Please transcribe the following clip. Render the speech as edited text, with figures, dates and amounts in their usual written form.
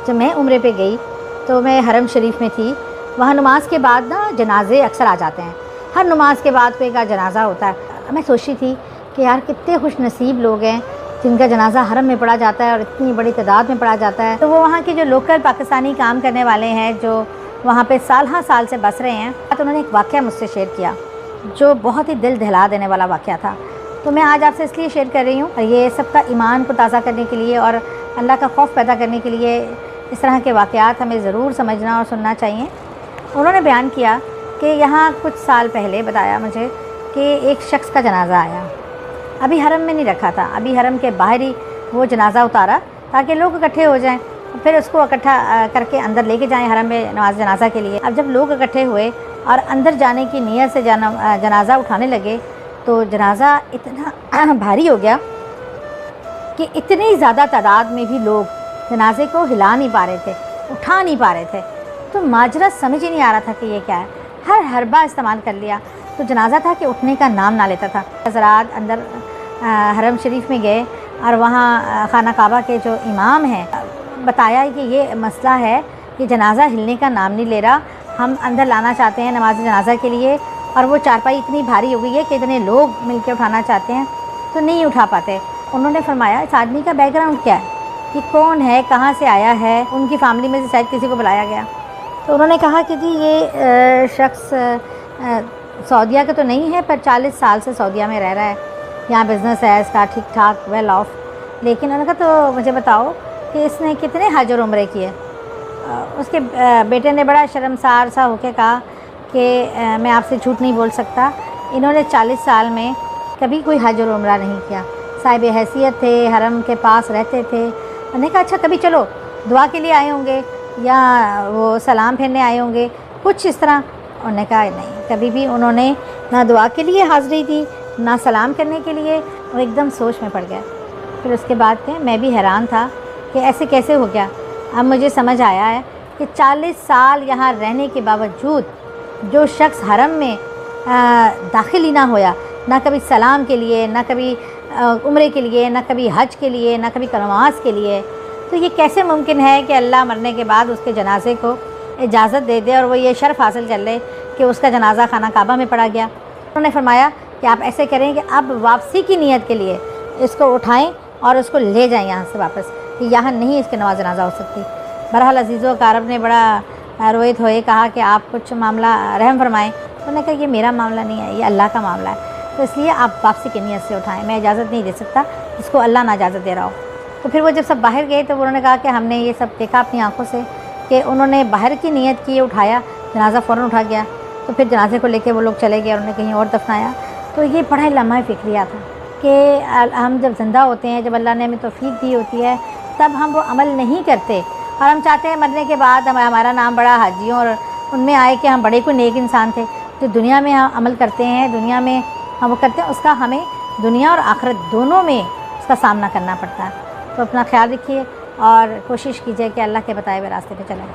جب میں عمرے پہ گئی تو میں حرم شریف میں تھی. وہاں نماز کے بعد نا جنازے اکثر آ جاتے ہیں. ہر نماز کے بعد کوئی کا جنازہ ہوتا ہے. میں سوچی تھی کہ یار کتنے خوش نصیب لوگ ہیں جن کا جنازہ حرم میں پڑھا جاتا ہے اور اتنی بڑی تعداد میں پڑھا جاتا ہے. تو وہ وہاں کے جو لوکل پاکستانی کام کرنے والے ہیں جو وہاں پہ سال ہر سال سے بس رہے ہیں, تو انہوں نے ایک واقعہ مجھ سے شیئر کیا جو بہت ہی دل دہلا دینے والا واقعہ تھا. تو میں آج آپ سے اس لیے شیئر کر رہی ہوں, یہ سب کا ایمان کو تازہ کرنے کے لیے اور اللہ کا خوف پیدا کرنے کے لیے اس طرح کے واقعات ہمیں ضرور سمجھنا اور سننا چاہیے. انہوں نے بیان کیا کہ یہاں کچھ سال پہلے بتایا مجھے کہ ایک شخص کا جنازہ آیا. ابھی حرم میں نہیں رکھا تھا, ابھی حرم کے باہر ہی وہ جنازہ اتارا تاکہ لوگ اکٹھے ہو جائیں, پھر اس کو اکٹھا کر کے اندر لے کے جائیں حرم میں نماز جنازہ کے لیے. اب جب لوگ اکٹھے ہوئے اور اندر جانے کی نیت سے جنازہ اٹھانے لگے تو جنازہ اتنا بھاری ہو گیا کہ اتنی زیادہ تعداد میں بھی لوگ جنازے کو ہلا نہیں پا رہے تھے, اٹھا نہیں پا رہے تھے. تو ماجرا سمجھ ہی نہیں آ رہا تھا کہ یہ کیا ہے. ہر حربہ استعمال کر لیا. تو جنازہ تھا کہ اٹھنے کا نام نہ لیتا تھا. حضرات اندر حرم شریف میں گئے اور وہاں خانہ کعبہ کے جو امام ہیں بتایا کہ یہ مسئلہ ہے کہ جنازہ ہلنے کا نام نہیں لے رہا, ہم اندر لانا چاہتے ہیں نماز جنازہ کے لیے, اور وہ چارپائی اتنی بھاری ہو گئی ہے کہ اتنے لوگ مل کے اٹھانا چاہتے ہیں تو نہیں اٹھا پاتے. انہوں نے فرمایا اس آدمی کا بیک گراؤنڈ کیا ہے, کہ کون ہے, کہاں سے آیا ہے. ان کی فیملی میں سے شاید کسی کو بلایا گیا. تو انہوں نے کہا کہ جی یہ شخص سعودیہ کا تو نہیں ہے پر 40 سال سے سعودیہ میں رہ رہا ہے, یہاں بزنس ہے اس کا ٹھیک ٹھاک ویل آف. لیکن انہوں نے کہا تو مجھے بتاؤ کہ اس نے کتنے حج اور عمرے کیے. اس کے بیٹے نے بڑا شرمسار سا ہو کے کہا کہ میں آپ سے جھوٹ نہیں بول سکتا, انہوں نے 40 سال میں کبھی کوئی حج اور عمرہ نہیں کیا. صاحب حیثیت تھے, حرم کے پاس رہتے تھے. انہوں نے کہا اچھا کبھی چلو دعا کے لیے آئے ہوں گے یا وہ سلام پھیرنے آئے ہوں گے کچھ اس طرح. انہوں نے کہا نہیں, کبھی بھی انہوں نے نہ دعا کے لیے حاضری دی نہ سلام کرنے کے لیے. وہ ایک دم سوچ میں پڑ گیا. پھر اس کے بعد میں بھی حیران تھا کہ ایسے کیسے ہو گیا. اب مجھے سمجھ آیا ہے کہ 40 سال یہاں رہنے کے باوجود جو شخص حرم میں داخل ہی نہ ہویا, نہ کبھی سلام کے لیے, نہ کبھی عمرے کے لیے, نہ کبھی حج کے لیے, نہ کبھی نماز کے لیے, تو یہ کیسے ممکن ہے کہ اللہ مرنے کے بعد اس کے جنازے کو اجازت دے دے اور وہ یہ شرف حاصل کر لے کہ اس کا جنازہ خانہ کعبہ میں پڑھا گیا. انہوں نے فرمایا کہ آپ ایسے کریں کہ اب واپسی کی نیت کے لیے اس کو اٹھائیں اور اس کو لے جائیں یہاں سے واپس, کہ یہاں نہیں اس کے نماز جنازہ ہو سکتی. بہرحال عزیز و اقارب نے بڑا روئت ہوئے کہا کہ آپ کچھ معاملہ رحم فرمائیں. انہوں نے کہا یہ میرا معاملہ نہیں ہے, یہ اللہ کا معاملہ ہے, تو اس لیے آپ واپسی کی نیت سے اٹھائیں, میں اجازت نہیں دے سکتا جس کو اللہ نہ اجازت دے رہا ہو. تو پھر وہ جب سب باہر گئے تو انہوں نے کہا کہ ہم نے یہ سب دیکھا اپنی آنکھوں سے کہ انہوں نے باہر کی نیت کی, اٹھایا, جنازہ فوراً اٹھا گیا. تو پھر جنازے کو لے کے وہ لوگ چلے گئے اور انہوں نے کہیں اور دفنایا. تو یہ بڑا لمحہ فکریہ تھا کہ ہم جب زندہ ہوتے ہیں, جب اللہ نے ہمیں توفیق دی ہوتی ہے, تب ہم وہ عمل نہیں کرتے اور ہم چاہتے ہیں مرنے کے بعد ہمارا نام بڑا حاجیوں اور ان میں آئے کہ ہم بڑے کوئی نیک انسان تھے. جو دنیا میں ہم عمل کرتے ہیں, دنیا میں ہم وہ کرتے ہیں, اس کا ہمیں دنیا اور آخرت دونوں میں اس کا سامنا کرنا پڑتا ہے. تو اپنا خیال رکھیے اور کوشش کیجیے کہ اللہ کے بتائے ہوئے راستے پہ چلیں.